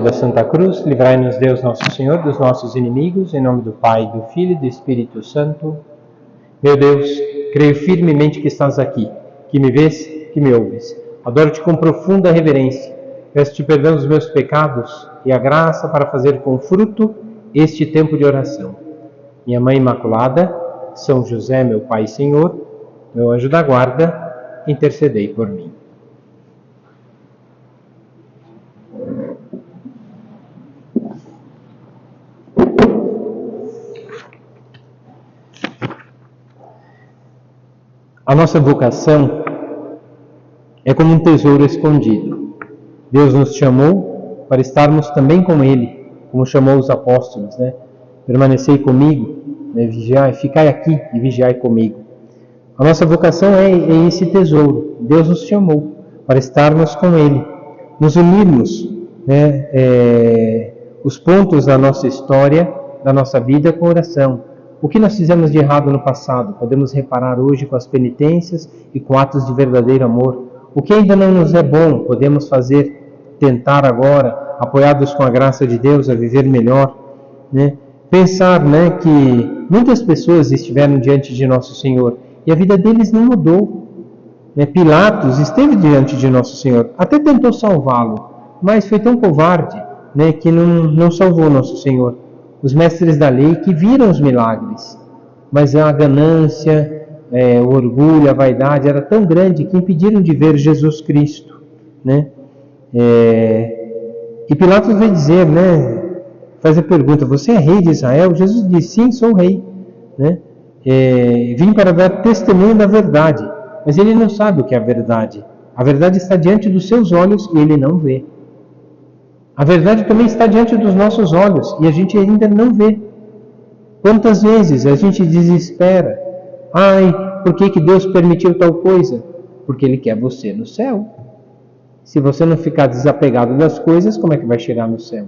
Da Santa Cruz, livrai-nos Deus Nosso Senhor dos nossos inimigos, em nome do Pai, do Filho e do Espírito Santo. Meu Deus, creio firmemente que estás aqui, que me vês, que me ouves. Adoro-te com profunda reverência. Peço-te perdão dos meus pecados e a graça para fazer com fruto este tempo de oração. Minha Mãe Imaculada, São José, meu Pai e Senhor, meu anjo da guarda, intercedei por mim. A nossa vocação é como um tesouro escondido. Deus nos chamou para estarmos também com Ele, como chamou os apóstolos, né? Permanecei comigo, né? Vigiai, ficai aqui e vigiai comigo. A nossa vocação é esse tesouro. Deus nos chamou para estarmos com Ele, nos unirmos, né? Os pontos da nossa história, da nossa vida com oração. O que nós fizemos de errado no passado, podemos reparar hoje com as penitências e com atos de verdadeiro amor. O que ainda não nos é bom, podemos tentar agora, apoiados com a graça de Deus, a viver melhor. Né? Pensar, né, que muitas pessoas estiveram diante de Nosso Senhor e a vida deles não mudou. Né? Pilatos esteve diante de Nosso Senhor, até tentou salvá-lo, mas foi tão covarde, né, que não salvou Nosso Senhor. Os mestres da lei que viram os milagres, mas a ganância, o orgulho, a vaidade era tão grande que impediram de ver Jesus Cristo, né? E Pilatos veio dizer, né? Faz a pergunta: você é rei de Israel? Jesus disse: sim, sou rei, né? Vim para dar testemunho da verdade, mas ele não sabe o que é a verdade. A verdade está diante dos seus olhos e ele não vê. A verdade também está diante dos nossos olhos e a gente ainda não vê. Quantas vezes a gente desespera? Ai, por que Deus permitiu tal coisa? Porque Ele quer você no céu. Se você não ficar desapegado das coisas, como é que vai chegar no céu?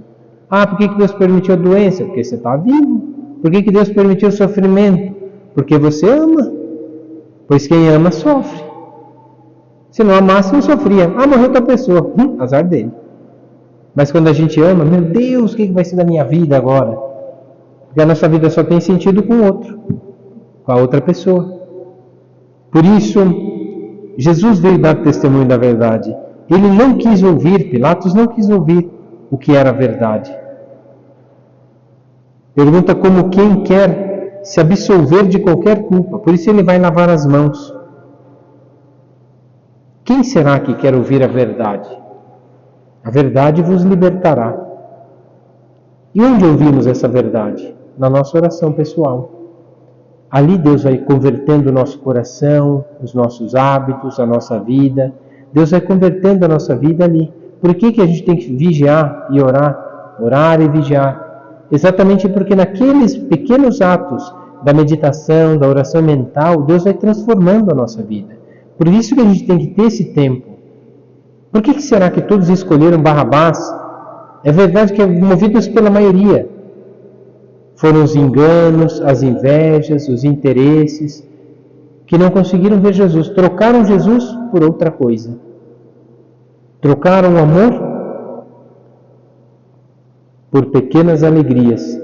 Ah, por que Deus permitiu a doença? Porque você está vivo. Por que Deus permitiu o sofrimento? Porque você ama. Pois quem ama sofre. Se não amasse, não sofria. Ah, morreu outra pessoa. Azar dele. Mas quando a gente ama, meu Deus, o que vai ser da minha vida agora? Porque a nossa vida só tem sentido com o outro, com a outra pessoa. Por isso, Jesus veio dar testemunho da verdade. Ele não quis ouvir, Pilatos não quis ouvir o que era a verdade. Pergunta como quem quer se absolver de qualquer culpa. Por isso ele vai lavar as mãos. Quem será que quer ouvir a verdade? A verdade vos libertará. E onde ouvimos essa verdade? Na nossa oração pessoal. Ali Deus vai convertendo o nosso coração, os nossos hábitos, a nossa vida. Deus vai convertendo a nossa vida ali. Por que a gente tem que vigiar e orar? Orar e vigiar. Exatamente porque naqueles pequenos atos da meditação, da oração mental, Deus vai transformando a nossa vida. Por isso que a gente tem que ter esse tempo. Por que será que todos escolheram Barrabás? É verdade que movidos pela maioria. Foram os enganos, as invejas, os interesses, que não conseguiram ver Jesus. Trocaram Jesus por outra coisa. Trocaram o amor por pequenas alegrias,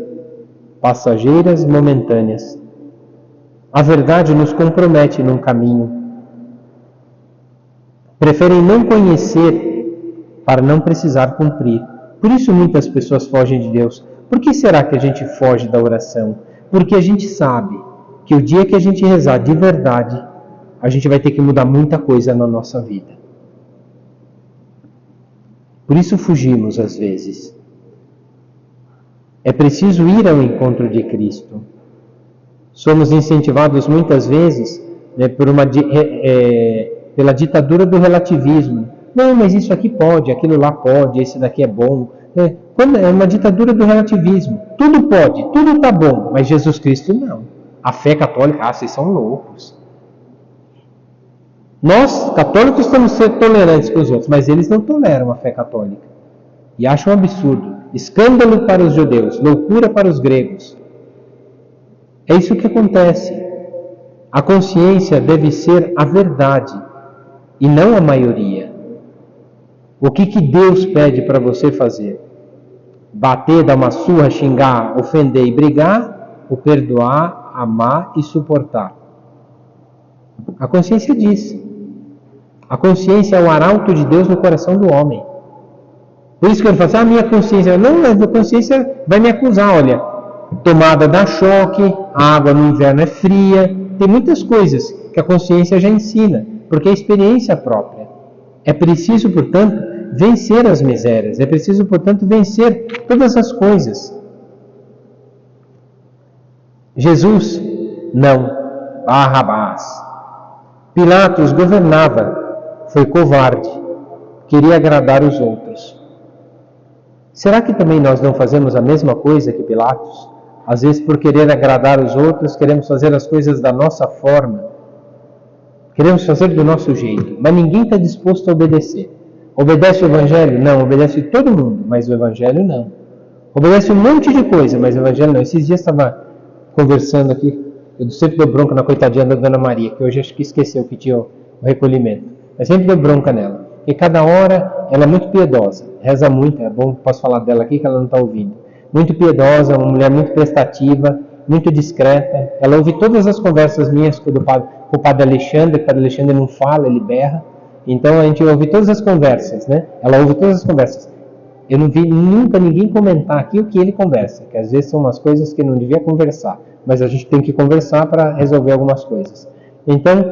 passageiras e momentâneas. A verdade nos compromete num caminho. Preferem não conhecer para não precisar cumprir. Por isso muitas pessoas fogem de Deus. Por que será que a gente foge da oração? Porque a gente sabe que o dia que a gente rezar de verdade, a gente vai ter que mudar muita coisa na nossa vida. Por isso fugimos às vezes. É preciso ir ao encontro de Cristo. Somos incentivados muitas vezes, né, pela ditadura do relativismo. Não, mas isso aqui pode, aquilo lá pode, esse daqui é bom. É uma ditadura do relativismo. Tudo pode, tudo está bom, mas Jesus Cristo não. A fé católica, vocês são loucos. Nós, católicos, estamos sendo tolerantes com os outros, mas eles não toleram a fé católica. E acham um absurdo. Escândalo para os judeus, loucura para os gregos. É isso que acontece. A consciência deve ser a verdade e não a maioria. O que Deus pede para você fazer? bater, dar uma surra, xingar, ofender e brigar, o perdoar, amar e suportar. A consciência diz. A consciência é o arauto de Deus no coração do homem. Por isso que ele fala assim, a minha consciência, não, a consciência vai me acusar, olha, tomada dá choque, a água no inverno é fria, tem muitas coisas que a consciência já ensina, porque é experiência própria. É preciso, portanto, vencer as misérias, é preciso, portanto, vencer todas as coisas. Jesus, não, Barrabás. Pilatos governava, foi covarde, queria agradar os outros. Será que também nós não fazemos a mesma coisa que Pilatos? Às vezes, por querer agradar os outros, queremos fazer as coisas da nossa forma. Queremos fazer do nosso jeito, mas ninguém está disposto a obedecer. Obedece o Evangelho? Não. Obedece todo mundo, mas o Evangelho não. Obedece um monte de coisa, mas o Evangelho não. Esses dias estava conversando aqui, eu sempre dou bronca na coitadinha da Dona Maria, que hoje acho que esqueceu que tinha o recolhimento. Eu sempre dou bronca nela. E cada hora ela é muito piedosa, reza muito, é bom, posso falar dela aqui que ela não está ouvindo. Muito piedosa, uma mulher muito prestativa, muito discreta. Ela ouve todas as conversas minhas com o padre Alexandre, que o padre Alexandre não fala, ele berra. Então a gente ouve todas as conversas, né? Ela ouve todas as conversas. Eu não vi nunca ninguém comentar aqui o que ele conversa, que às vezes são umas coisas que não devia conversar, mas a gente tem que conversar para resolver algumas coisas. Então,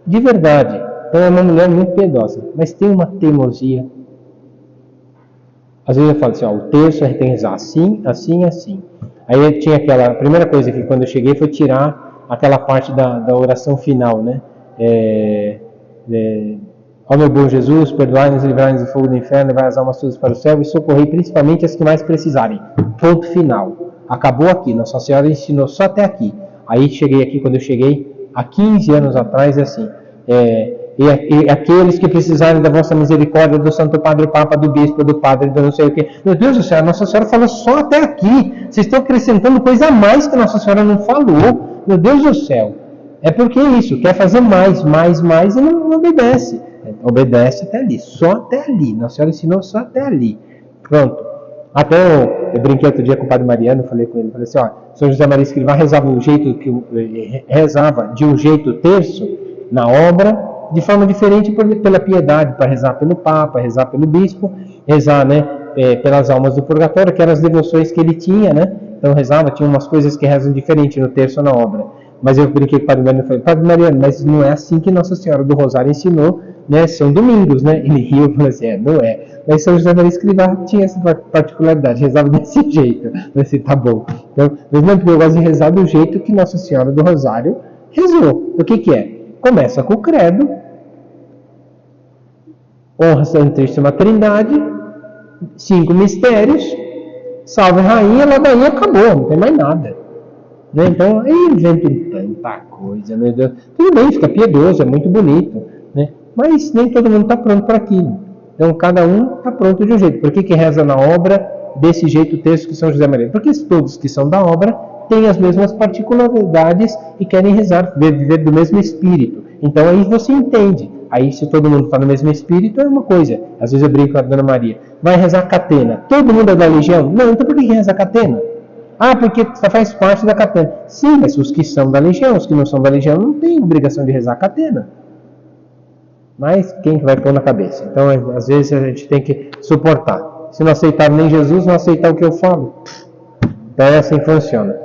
de verdade, ela é uma mulher muito piedosa, mas tem uma teimosia. Às vezes eu falo assim, ó, o terço a gente tem que rezar assim, assim, assim. Aí eu tinha a primeira coisa que quando eu cheguei foi tirar aquela parte da oração final, né? Ó meu bom Jesus, perdoai-nos e livrai-nos do fogo do inferno, levai as almas todas para o céu e socorrei principalmente as que mais precisarem. Ponto final. Acabou aqui, Nossa Senhora ensinou só até aqui. Aí cheguei aqui, quando eu cheguei, há 15 anos atrás, é assim, e aqueles que precisarem da vossa misericórdia, do Santo Padre Papa, do Bispo, do Padre, do não sei o que. Meu Deus do céu, Nossa Senhora falou só até aqui. Vocês estão acrescentando coisa a mais que Nossa Senhora não falou. Meu Deus do céu. É porque é isso, quer fazer mais e não obedece. Obedece até ali, só até ali. Nossa Senhora ensinou só até ali. Pronto. Até eu brinquei outro dia com o Padre Mariano, falei com ele, falei assim, ó, São José Maria Escrivá rezava de um jeito terço na obra, de forma diferente pela piedade, para rezar pelo Papa, rezar pelo Bispo, rezar, né, pelas almas do purgatório, que eram as devoções que ele tinha, né? Então rezava, tinha umas coisas que rezam diferente no terço ou na obra. Mas eu brinquei com o Padre Mariano e falei, Padre Mariano, mas não é assim que Nossa Senhora do Rosário ensinou, né? São domingos, né? Ele riu e falou assim, não é. Mas São José Maria Escrivá tinha essa particularidade, rezava desse jeito. Eu falei assim, tá bom. Então, mesmo porque eu gosto de rezar do jeito que Nossa Senhora do Rosário rezou. O que é? Começa com o credo, honra a Santíssima Trindade, 5 mistérios, salve rainha, ladainha, acabou, não tem mais nada. Né? Então, eu invento tanta coisa, meu Deus. Tudo bem, fica piedoso, é muito bonito, né? Mas nem todo mundo está pronto para aquilo. Então, cada um está pronto de um jeito. Por que reza na obra desse jeito o texto que São José Maria? Porque todos que são da obra têm as mesmas particularidades e querem rezar, viver do mesmo espírito. Então, aí você entende. Aí, se todo mundo está no mesmo espírito, é uma coisa. Às vezes eu brinco com a Dona Maria. Vai rezar catena. Todo mundo é da Legião? Não, então por que reza catena? Ah, porque faz parte da catena. Sim, mas os que são da Legião, os que não são da Legião, não têm obrigação de rezar catena. Mas quem vai pôr na cabeça? Então, às vezes a gente tem que suportar. Se não aceitar nem Jesus, não aceitar o que eu falo. Então, é assim que funciona.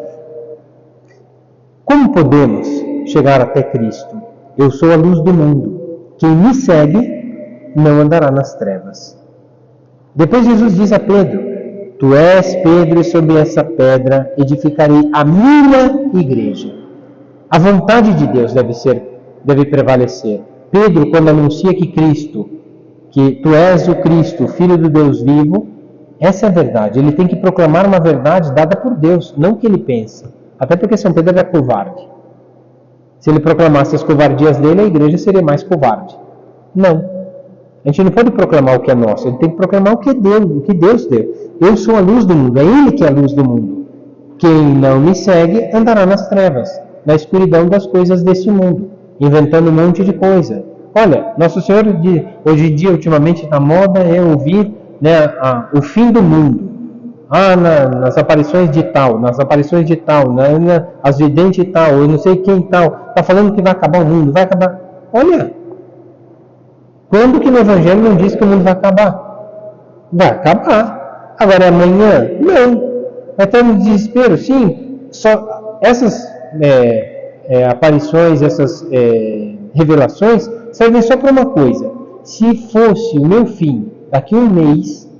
Como podemos chegar até Cristo? Eu sou a luz do mundo. Quem me segue não andará nas trevas. Depois Jesus diz a Pedro, tu és Pedro e sobre essa pedra edificarei a minha igreja. A vontade de Deus deve prevalecer. Pedro, quando anuncia que tu és o Cristo, Filho do Deus vivo, essa é a verdade. Ele tem que proclamar uma verdade dada por Deus, não o que ele pensa. Até porque São Pedro era covarde. Se ele proclamasse as covardias dele, a igreja seria mais covarde. Não. A gente não pode proclamar o que é nosso, ele tem que proclamar o que Deus deu. Eu sou a luz do mundo, é Ele que é a luz do mundo. Quem não me segue andará nas trevas, na escuridão das coisas deste mundo, inventando um monte de coisa. Olha, Nosso Senhor, hoje em dia, ultimamente, na moda é ouvir, né, o fim do mundo. nas aparições de tal, as videntes de tal, eu não sei quem tal, está falando que vai acabar o mundo, vai acabar. Olha, quando que no Evangelho não diz que o mundo vai acabar? Vai acabar. Agora é amanhã? Não. Vai estar no desespero? Sim. Só essas aparições, essas revelações servem só para uma coisa. Se fosse o meu fim daqui a um mês,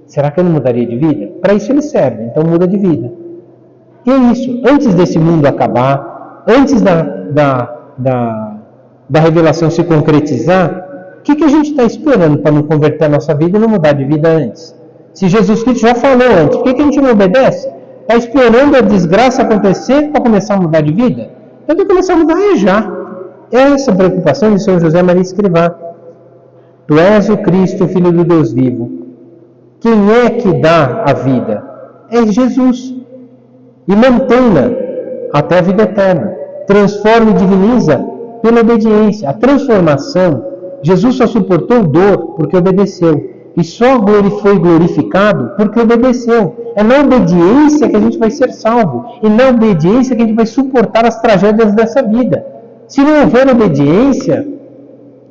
será que eu não mudaria de vida? Para isso ele serve, então muda de vida. E é isso. Antes desse mundo acabar, antes da revelação se concretizar, o que a gente está esperando para não converter a nossa vida e não mudar de vida antes? Se Jesus Cristo já falou antes, por que a gente não obedece? Está esperando a desgraça acontecer para começar a mudar de vida? Eu tenho que começar a mudar já. Essa preocupação de São José Maria Escrivá. Tu és o Cristo, Filho do Deus vivo. Quem é que dá a vida? É Jesus. E mantém-na até a vida eterna. Transforma e diviniza pela obediência. A transformação, Jesus só suportou dor porque obedeceu. E só foi glorificado porque obedeceu. É na obediência que a gente vai ser salvo. E na obediência que a gente vai suportar as tragédias dessa vida. Se não houver obediência,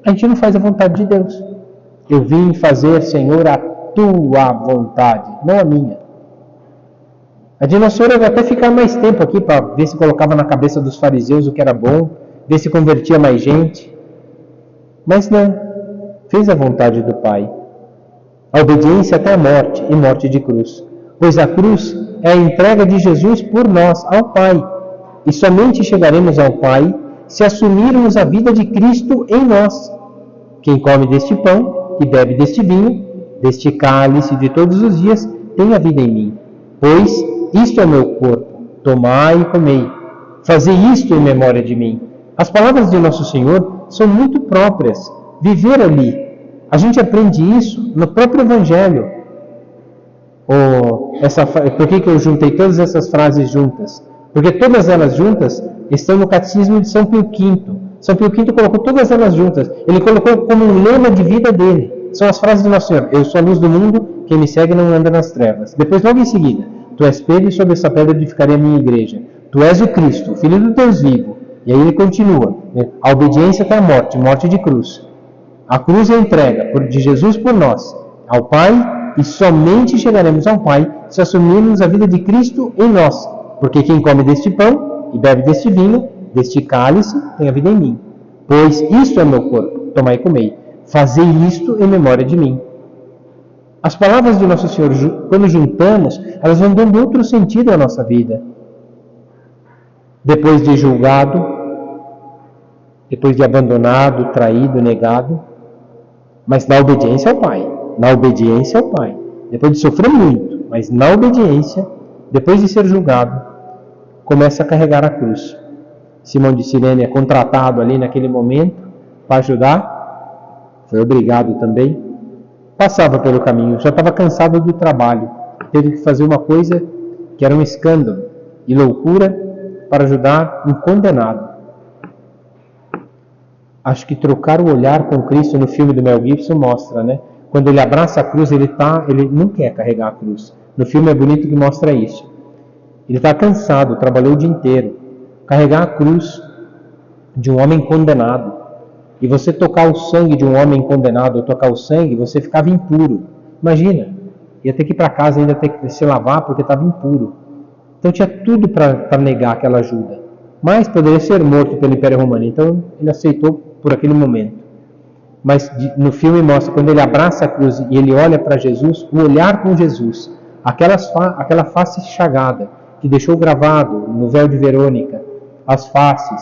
a gente não faz a vontade de Deus. Eu vim fazer, Senhor, a tua vontade, não a minha. A dinossauro vai até ficar mais tempo aqui para ver se colocava na cabeça dos fariseus o que era bom, ver se convertia mais gente. Mas não, fez a vontade do Pai. A obediência até a morte, e morte de cruz. Pois a cruz é a entrega de Jesus por nós ao Pai. E somente chegaremos ao Pai se assumirmos a vida de Cristo em nós. Quem come deste pão e bebe deste vinho, deste cálice de todos os dias, tem a vida em mim. Pois isto é meu corpo, tomai e comei. Fazei isto em memória de mim. As palavras de Nosso Senhor são muito próprias. Viver ali. A gente aprende isso no próprio Evangelho. Por que eu juntei todas essas frases juntas? Porque todas elas juntas estão no Catecismo de São Pio V. São Pio V colocou todas elas juntas. Ele colocou como um lema de vida dele. São as frases de Nosso Senhor. Eu sou a luz do mundo, quem me segue não anda nas trevas. Depois, logo em seguida, tu és Pedro e sobre essa pedra edificarei a minha igreja. Tu és o Cristo, o Filho do Deus vivo. E aí ele continua. A obediência até a morte, morte de cruz. A cruz é a entrega de Jesus por nós, ao Pai, e somente chegaremos ao Pai se assumirmos a vida de Cristo em nós. Porque quem come deste pão e bebe deste vinho, deste cálice, tem a vida em mim. Pois isto é meu corpo, tomai e comei. Fazei isto em memória de mim. As palavras de Nosso Senhor, quando juntamos, elas vão dando outro sentido à nossa vida. Depois de julgado, depois de abandonado, traído, negado, mas na obediência ao Pai. Na obediência ao Pai. Depois de sofrer muito, mas na obediência, depois de ser julgado, começa a carregar a cruz. Simão de Cirene é contratado ali naquele momento para ajudar. Foi obrigado também. Passava pelo caminho, já estava cansado do trabalho. Teve que fazer uma coisa que era um escândalo e loucura para ajudar um condenado. Acho que trocar o olhar com Cristo no filme do Mel Gibson mostra, né? Quando ele abraça a cruz, ele não quer carregar a cruz. No filme é bonito que mostra isso. Ele está cansado, trabalhou o dia inteiro. Carregar a cruz de um homem condenado. E você tocar o sangue de um homem condenado, ou tocar o sangue, você ficava impuro. Imagina, ia ter que ir para casa, ainda ter que se lavar porque estava impuro. Então tinha tudo para negar aquela ajuda. Mas poderia ser morto pelo Império Romano. Então ele aceitou por aquele momento. Mas no filme mostra, quando ele abraça a cruz e ele olha para Jesus, o olhar com Jesus, aquela face chagada, que deixou gravado no véu de Verônica, as faces,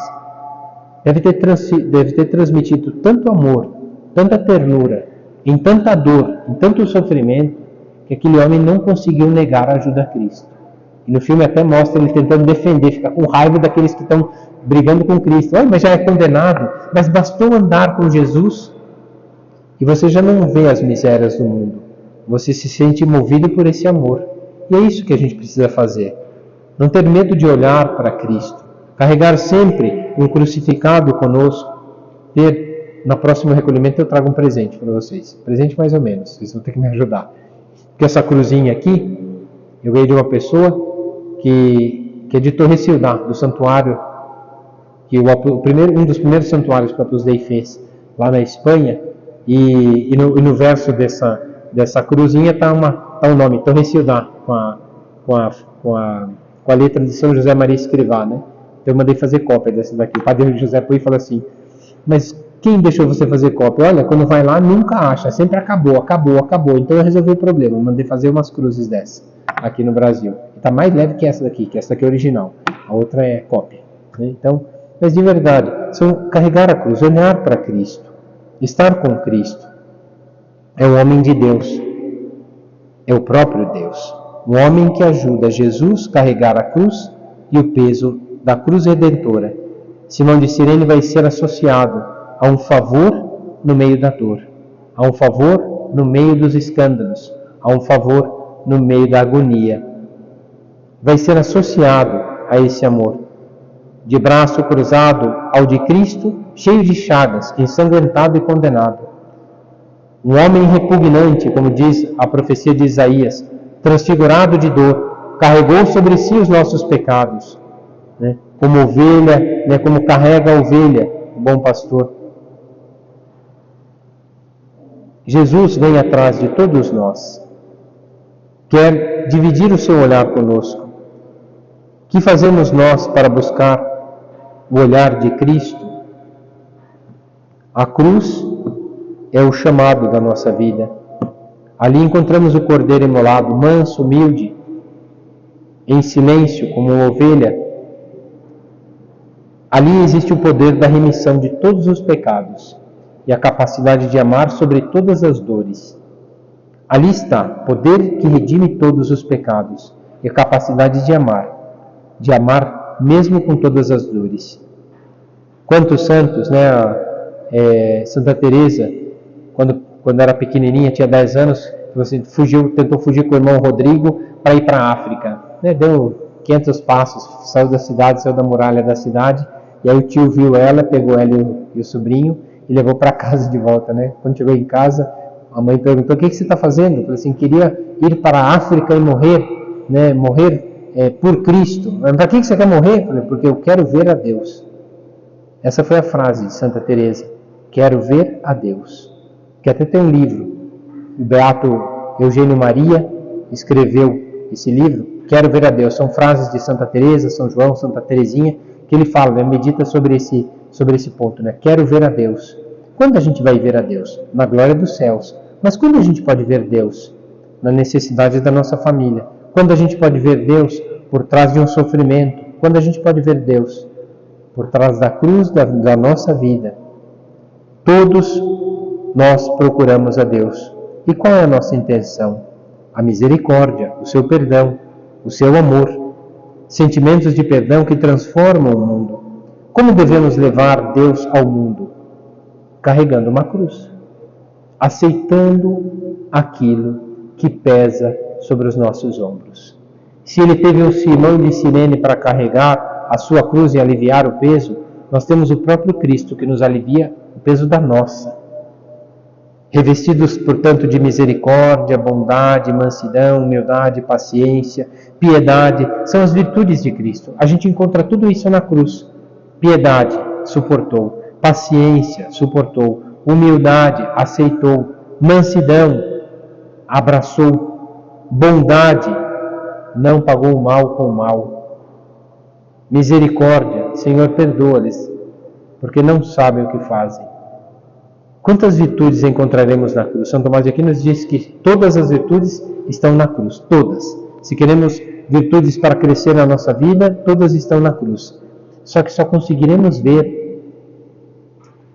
deve ter transmitido tanto amor, tanta ternura, em tanta dor, em tanto sofrimento, que aquele homem não conseguiu negar a ajuda a Cristo. E no filme até mostra ele tentando defender, fica com raiva daqueles que estão brigando com Cristo. Olha, mas já é condenado. Mas bastou andar com Jesus e você já não vê as misérias do mundo. Você se sente movido por esse amor. E é isso que a gente precisa fazer. Não ter medo de olhar para Cristo. Carregar sempre um crucificado conosco. No próximo recolhimento eu trago um presente para vocês. Presente mais ou menos. Vocês vão ter que me ajudar. Porque essa cruzinha aqui, Eu ganhei de uma pessoa que é de Torre-Ciudad, do santuário, que um dos primeiros santuários que o Opus Dei fez lá na Espanha, e no verso dessa cruzinha está o nome, Torre-Ciudad, com a letra de São José Maria Escrivá, né? Então eu mandei fazer cópia dessa daqui. O padre José Pui falou assim, mas quem deixou você fazer cópia? Olha, quando vai lá nunca acha, sempre acabou. Então eu resolvi o problema, mandei fazer umas cruzes dessa aqui no Brasil. Está mais leve que essa daqui é original, a outra é cópia, né? Então, mas de verdade, são carregar a cruz, olhar para Cristo, estar com Cristo. É o homem de Deus, é o próprio Deus, um homem que ajuda Jesus a carregar a cruz e o peso da cruz redentora. Simão de Cirene vai ser associado a um favor no meio da dor, a um favor no meio dos escândalos, a um favor no meio da agonia. Vai ser associado a esse amor, de braço cruzado ao de Cristo, cheio de chagas, ensanguentado e condenado. Um homem repugnante, como diz a profecia de Isaías, transfigurado de dor, carregou sobre si os nossos pecados, né? Como ovelha, né? Como carrega a ovelha, o bom pastor. Jesus vem atrás de todos nós, quer dividir o seu olhar conosco. O que fazemos nós para buscar o olhar de Cristo? A cruz é o chamado da nossa vida. Ali encontramos o Cordeiro imolado, manso, humilde, em silêncio, como uma ovelha. Ali existe o poder da remissão de todos os pecados e a capacidade de amar sobre todas as dores. Ali está poder que redime todos os pecados e a capacidade de amar mesmo com todas as dores. Quantos santos, né? Santa Teresa, quando era pequenininha, tinha 10 anos, tentou fugir com o irmão Rodrigo para ir para a África, né? Deu 500 passos, saiu da cidade, saiu da muralha da cidade, e aí o tio viu ela, pegou ela e o sobrinho e levou para casa de volta, né? Quando chegou em casa, a mãe perguntou: o que você está fazendo? Eu falei assim: queria ir para a África e morrer, né? Por Cristo. Mas para que você quer morrer? Eu falei: porque eu quero ver a Deus. Essa foi a frase de Santa Teresa: quero ver a Deus. Que até tem um livro, o beato Eugênio Maria escreveu esse livro, Quero Ver a Deus. São frases de Santa Teresa, São João, Santa Teresinha, que ele fala, né? Medita sobre esse ponto, né? Quero ver a Deus. Quando a gente vai ver a Deus? Na glória dos céus. Mas quando a gente pode ver Deus? Na necessidade da nossa família. Quando a gente pode ver Deus? Por trás de um sofrimento. Quando a gente pode ver Deus? Por trás da cruz da nossa vida. Todos nós procuramos a Deus. E qual é a nossa intenção? A misericórdia, o seu perdão, o seu amor. Sentimentos de perdão que transformam o mundo. Como devemos levar Deus ao mundo? Carregando uma cruz. Aceitando aquilo que pesa sobre os nossos ombros. Se ele teve um Simão de Cirene para carregar a sua cruz e aliviar o peso, nós temos o próprio Cristo que nos alivia o peso da nossa. Revestidos, portanto, de misericórdia, bondade, mansidão, humildade, paciência, piedade, são as virtudes de Cristo. A gente encontra tudo isso na cruz. Piedade, suportou. Paciência, suportou. Humildade, aceitou. Mansidão, abraçou. Bondade, não pagou o mal com o mal. Misericórdia, Senhor, perdoa-lhes, porque não sabem o que fazem. Quantas virtudes encontraremos na cruz? São Tomás de Aquino nos diz que todas as virtudes estão na cruz. Todas. Se queremos virtudes para crescer na nossa vida, todas estão na cruz. Só que só conseguiremos ver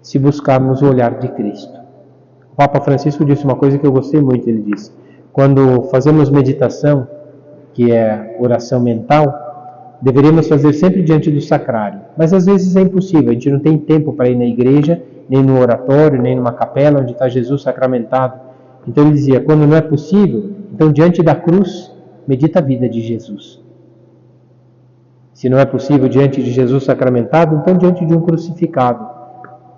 se buscarmos o olhar de Cristo. O Papa Francisco disse uma coisa que eu gostei muito. Ele disse: quando fazemos meditação, que é oração mental, deveríamos fazer sempre diante do sacrário. Mas às vezes é impossível, a gente não tem tempo para ir na igreja, nem no oratório, nem numa capela onde está Jesus sacramentado. Então ele dizia: quando não é possível, então diante da cruz, medita a vida de Jesus. Se não é possível diante de Jesus sacramentado, então diante de um crucificado.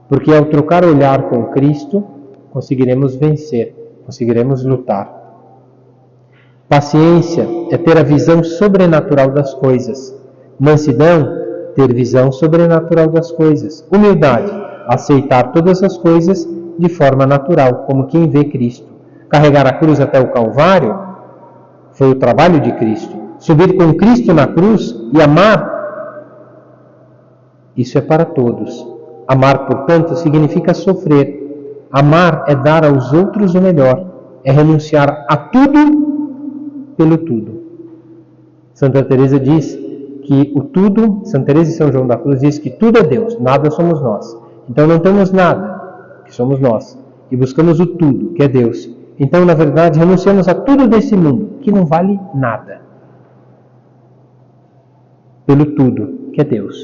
Porque ao trocar olhar com Cristo, conseguiremos vencer, conseguiremos lutar. Paciência é ter a visão sobrenatural das coisas. Mansidão, ter visão sobrenatural das coisas. Humildade, aceitar todas as coisas de forma natural, como quem vê Cristo. Carregar a cruz até o Calvário foi o trabalho de Cristo. Subir com Cristo na cruz e amar, isso é para todos. Amar, portanto, significa sofrer. Amar é dar aos outros o melhor, é renunciar a tudo pelo tudo. Santa Teresa diz que o tudo, Santa Teresa e São João da Cruz diz que tudo é Deus, nada somos nós. Então não temos nada, que somos nós, e buscamos o tudo, que é Deus. Então, na verdade, renunciamos a tudo desse mundo, que não vale nada, pelo tudo, que é Deus,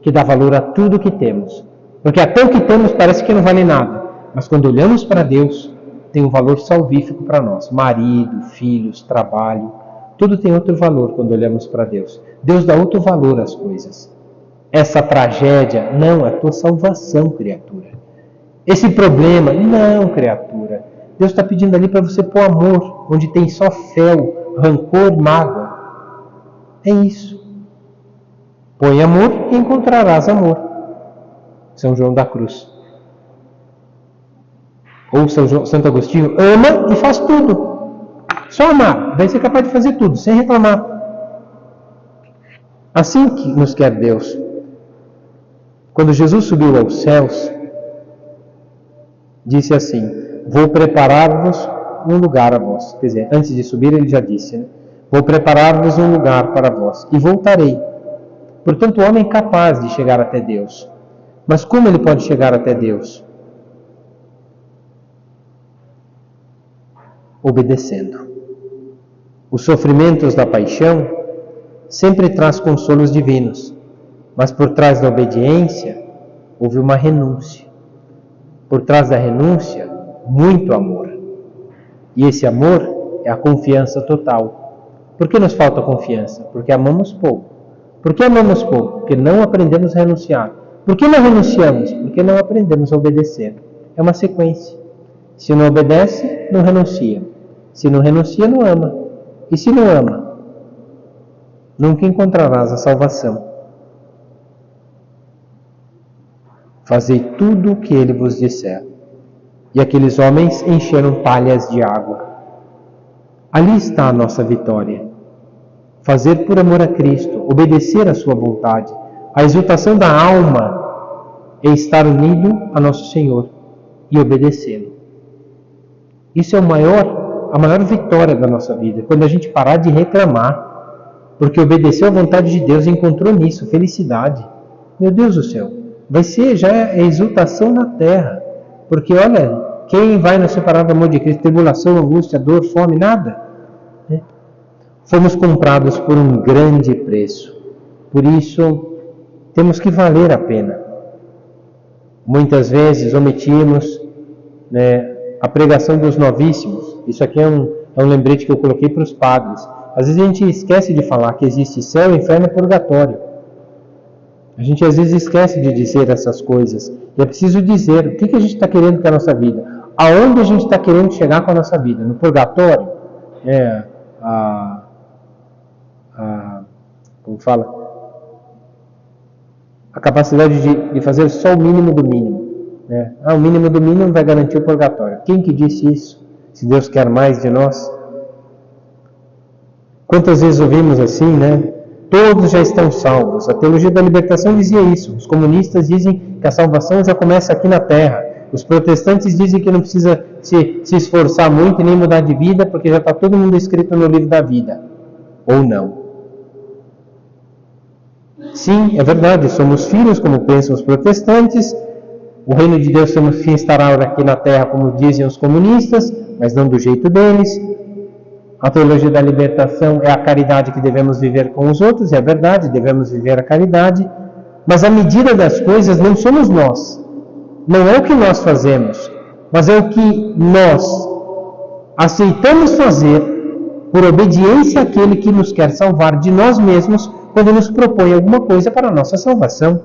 que dá valor a tudo que temos. Porque até o que temos parece que não vale nada, mas quando olhamos para Deus, tem um valor salvífico para nós. Marido, filhos, trabalho, tudo tem outro valor quando olhamos para Deus. Deus dá outro valor às coisas. Essa tragédia, não, é a tua salvação, criatura. Esse problema, não, criatura. Deus está pedindo ali para você pôr amor, onde tem só fel, rancor, mágoa. É isso. Põe amor e encontrarás amor. São João da Cruz. Ou Santo Agostinho, ama e faz tudo. Só amar, vai ser capaz de fazer tudo, sem reclamar. Assim que nos quer Deus. Quando Jesus subiu aos céus, disse assim: vou preparar-vos um lugar a vós. Quer dizer, antes de subir ele já disse, né? Vou preparar-vos um lugar para vós e voltarei. Portanto, o homem é capaz de chegar até Deus. Mas como ele pode chegar até Deus? Obedecendo. Os sofrimentos da paixão sempre traz consolos divinos, mas por trás da obediência houve uma renúncia. Por trás da renúncia, muito amor. E esse amor é a confiança total. Por que nos falta confiança? Porque amamos pouco. Por que amamos pouco? Porque não aprendemos a renunciar. Por que não renunciamos? Porque não aprendemos a obedecer. É uma sequência. Se não obedece, não renuncia. Se não renuncia, não ama. E se não ama, nunca encontrarás a salvação. Fazei tudo o que ele vos disser. E aqueles homens encheram palhas de água. Ali está a nossa vitória. Fazer por amor a Cristo, obedecer à sua vontade. A exultação da alma é estar unido a nosso Senhor e obedecê-lo. Isso é a maior vitória da nossa vida, quando a gente parar de reclamar, porque obedeceu à vontade de Deus e encontrou nisso felicidade. Meu Deus do céu, vai ser já exultação na terra, porque olha, quem vai nos separar do amor de Cristo? Tribulação, angústia, dor, fome, nada. Fomos comprados por um grande preço, por isso temos que valer a pena. Muitas vezes omitimos, a pregação dos novíssimos. Isso aqui é um lembrete que eu coloquei para os padres. Às vezes a gente esquece de falar que existe céu, inferno e purgatório. A gente às vezes esquece de dizer essas coisas. E é preciso dizer o que a gente está querendo com a nossa vida. Aonde a gente está querendo chegar com a nossa vida? No purgatório? Como fala? A capacidade de fazer só o mínimo do mínimo. O mínimo do mínimo vai garantir o purgatório. Quem que disse isso? Se Deus quer mais de nós? Quantas vezes ouvimos assim, Todos já estão salvos. A teologia da libertação dizia isso. Os comunistas dizem que a salvação já começa aqui na terra. Os protestantes dizem que não precisa se esforçar muito e nem mudar de vida, porque já está todo mundo escrito no livro da vida. Ou não? Sim, é verdade, somos filhos, como pensam os protestantes. O reino de Deus temos que instaurar aqui na terra, como dizem os comunistas, mas não do jeito deles. A teologia da libertação é a caridade que devemos viver com os outros, é verdade, devemos viver a caridade, mas a medida das coisas não somos nós. Não é o que nós fazemos, mas é o que nós aceitamos fazer por obediência àquele que nos quer salvar de nós mesmos quando nos propõe alguma coisa para a nossa salvação.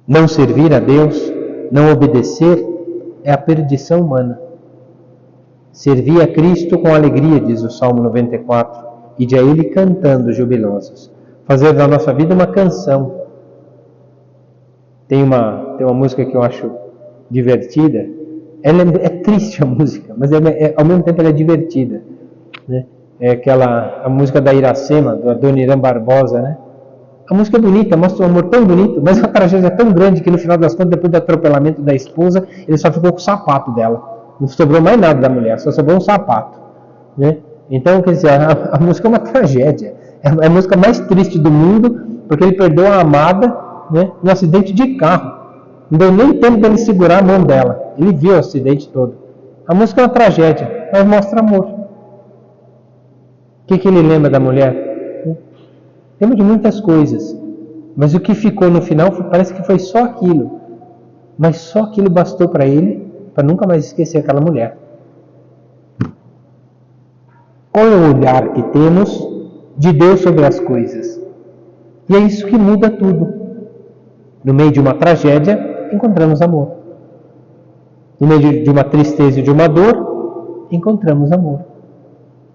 Não servir a Deus, não obedecer, é a perdição humana. Servi a Cristo com alegria, diz o Salmo 94, e de a Ele cantando jubilosos. Fazer da nossa vida uma canção. Tem uma música que eu acho divertida. Ela é triste a música, mas ao mesmo tempo ela é divertida, né? É a música da Iracema, do Adoniran Barbosa, né? A música é bonita, mostra um amor tão bonito, mas a tragédia é tão grande que no final das contas, depois do atropelamento da esposa, ele só ficou com o sapato dela. Não sobrou mais nada da mulher, só sobrou um sapato, né? Então, quer dizer, a música é uma tragédia. É a música mais triste do mundo, porque ele perdeu a amada, né, num acidente de carro. Não deu nem tempo de ele segurar a mão dela. Ele viu o acidente todo. A música é uma tragédia, mas mostra amor. O que ele lembra da mulher? Lembra de muitas coisas, mas o que ficou no final parece que foi só aquilo. Mas só aquilo bastou para ele, para nunca mais esquecer aquela mulher. Qual é o olhar que temos de Deus sobre as coisas? E é isso que muda tudo. No meio de uma tragédia, encontramos amor. No meio de uma tristeza e de uma dor, encontramos amor.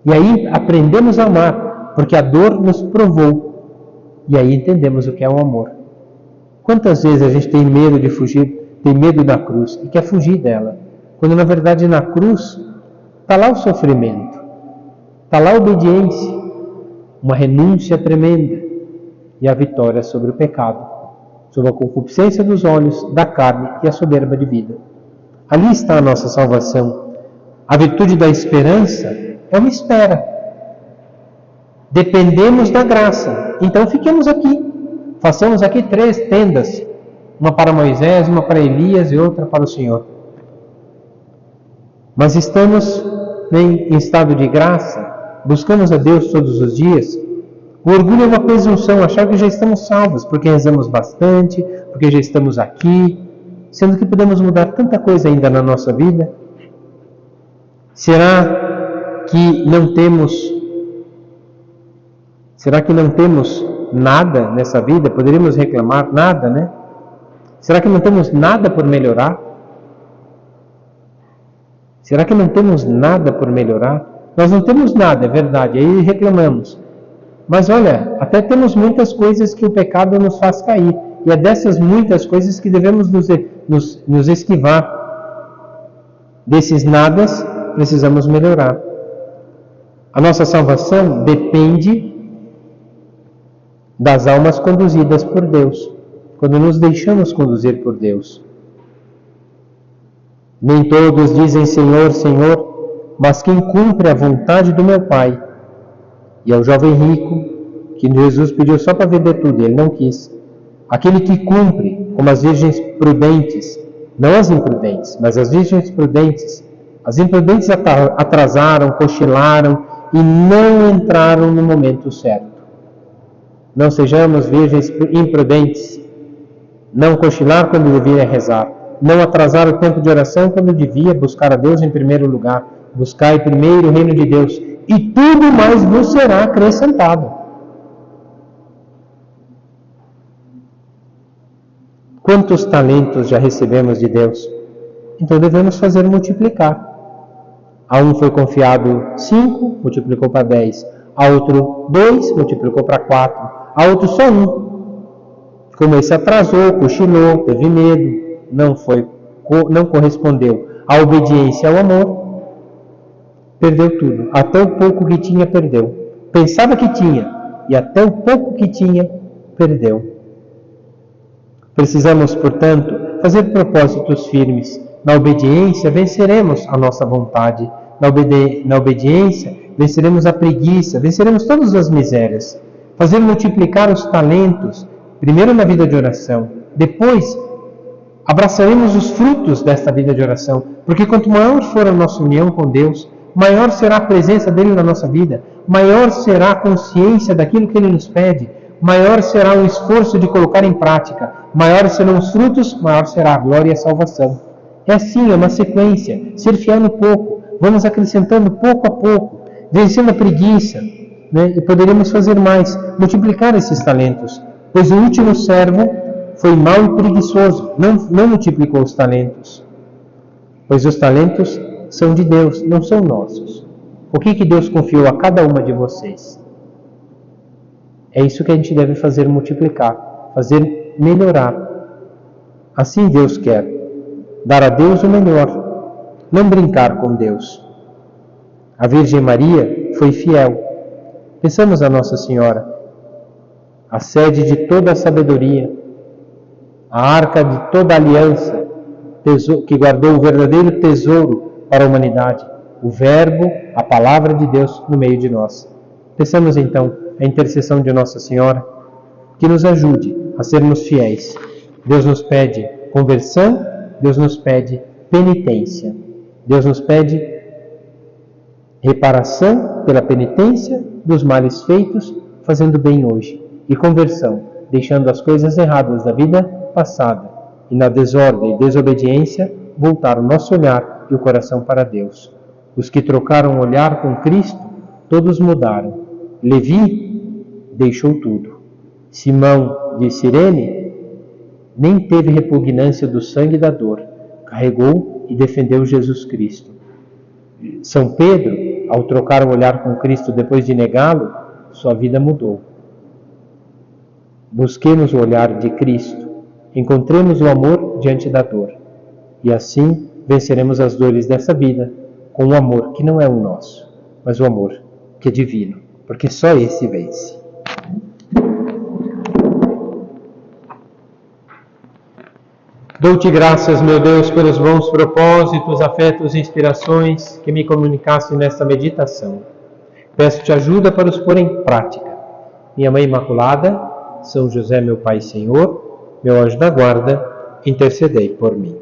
E aí aprendemos a amar, porque a dor nos provou. E aí entendemos o que é o amor. Quantas vezes a gente tem medo de fugir, tem medo da cruz e quer fugir dela, quando na verdade na cruz está lá o sofrimento, está lá a obediência, uma renúncia tremenda e a vitória sobre o pecado, sobre a concupiscência dos olhos, da carne e a soberba de vida. Ali está a nossa salvação. A virtude da esperança é uma espera. Dependemos da graça. Então fiquemos aqui. Façamos aqui 3 tendas. Uma para Moisés, uma para Elias e outra para o Senhor. Mas estamos em estado de graça. Buscamos a Deus todos os dias. O orgulho é uma presunção, achar que já estamos salvos, porque rezamos bastante, porque já estamos aqui, sendo que podemos mudar tanta coisa ainda na nossa vida. Será que não temos nada nessa vida? Poderíamos reclamar nada, né? Será que não temos nada por melhorar? Será que não temos nada por melhorar? Nós não temos nada, é verdade, aí reclamamos. Mas olha, até temos muitas coisas que o pecado nos faz cair. E é dessas muitas coisas que devemos nos esquivar. Desses nadas, precisamos melhorar. A nossa salvação depende das almas conduzidas por Deus, quando nos deixamos conduzir por Deus. Nem todos dizem Senhor, Senhor, mas quem cumpre a vontade do meu Pai. E ao jovem rico, que Jesus pediu só para vender tudo, ele não quis. Aquele que cumpre, como as virgens prudentes, não as imprudentes, mas as virgens prudentes. As imprudentes atrasaram, cochilaram e não entraram no momento certo. Não sejamos virgens imprudentes. Não cochilar quando devia rezar. Não atrasar o tempo de oração quando devia buscar a Deus em primeiro lugar. Buscai primeiro o reino de Deus. E tudo mais vos será acrescentado. Quantos talentos já recebemos de Deus? Então devemos fazer multiplicar. A um foi confiado 5, multiplicou para 10. A outro 2, multiplicou para 4. A outro só 1. Como esse atrasou, cochilou, teve medo, não correspondeu à obediência ao amor, perdeu tudo. Até o pouco que tinha, perdeu. Pensava que tinha, e até o pouco que tinha, perdeu. Precisamos, portanto, fazer propósitos firmes. Na obediência, venceremos a nossa vontade. Na obediência, venceremos a preguiça, venceremos todas as misérias. Fazer multiplicar os talentos, primeiro na vida de oração, depois abraçaremos os frutos desta vida de oração, porque quanto maior for a nossa união com Deus, maior será a presença dele na nossa vida, maior será a consciência daquilo que ele nos pede, maior será o esforço de colocar em prática, maiores serão os frutos, maior será a glória e a salvação. É assim, é uma sequência, ser fiel no pouco, vamos acrescentando pouco a pouco, vencendo a preguiça, né? E poderíamos fazer mais, multiplicar esses talentos, pois o último servo foi mau e preguiçoso, não multiplicou os talentos, pois os talentos são de Deus, não são nossos. O que Deus confiou a cada uma de vocês? É isso que a gente deve fazer multiplicar, fazer melhorar. Assim Deus quer, dar a Deus o melhor, não brincar com Deus. A Virgem Maria foi fiel. Pensamos a Nossa Senhora, a sede de toda a sabedoria, a arca de toda a aliança, que guardou o verdadeiro tesouro para a humanidade, o Verbo, a Palavra de Deus no meio de nós. Peçamos então a intercessão de Nossa Senhora, que nos ajude a sermos fiéis. Deus nos pede conversão, Deus nos pede penitência, Deus nos pede reparação pela penitência dos males feitos, fazendo bem hoje, e conversão, deixando as coisas erradas da vida passada, e na desordem e desobediência, voltar o nosso olhar e o coração para Deus. Os que trocaram o olhar com Cristo, todos mudaram. Levi deixou tudo. Simão de Cirene nem teve repugnância do sangue e da dor, carregou e defendeu Jesus Cristo. São Pedro, ao trocar o olhar com Cristo depois de negá-lo, sua vida mudou. Busquemos o olhar de Cristo, encontremos o amor diante da dor, e assim venceremos as dores dessa vida com o amor que não é o nosso, mas o amor que é divino, porque só esse vence. Dou-te graças, meu Deus, pelos bons propósitos, afetos e inspirações que me comunicaste nesta meditação. Peço-te ajuda para os pôr em prática. Minha Mãe Imaculada, São José, meu Pai e Senhor, meu anjo da guarda, intercedei por mim.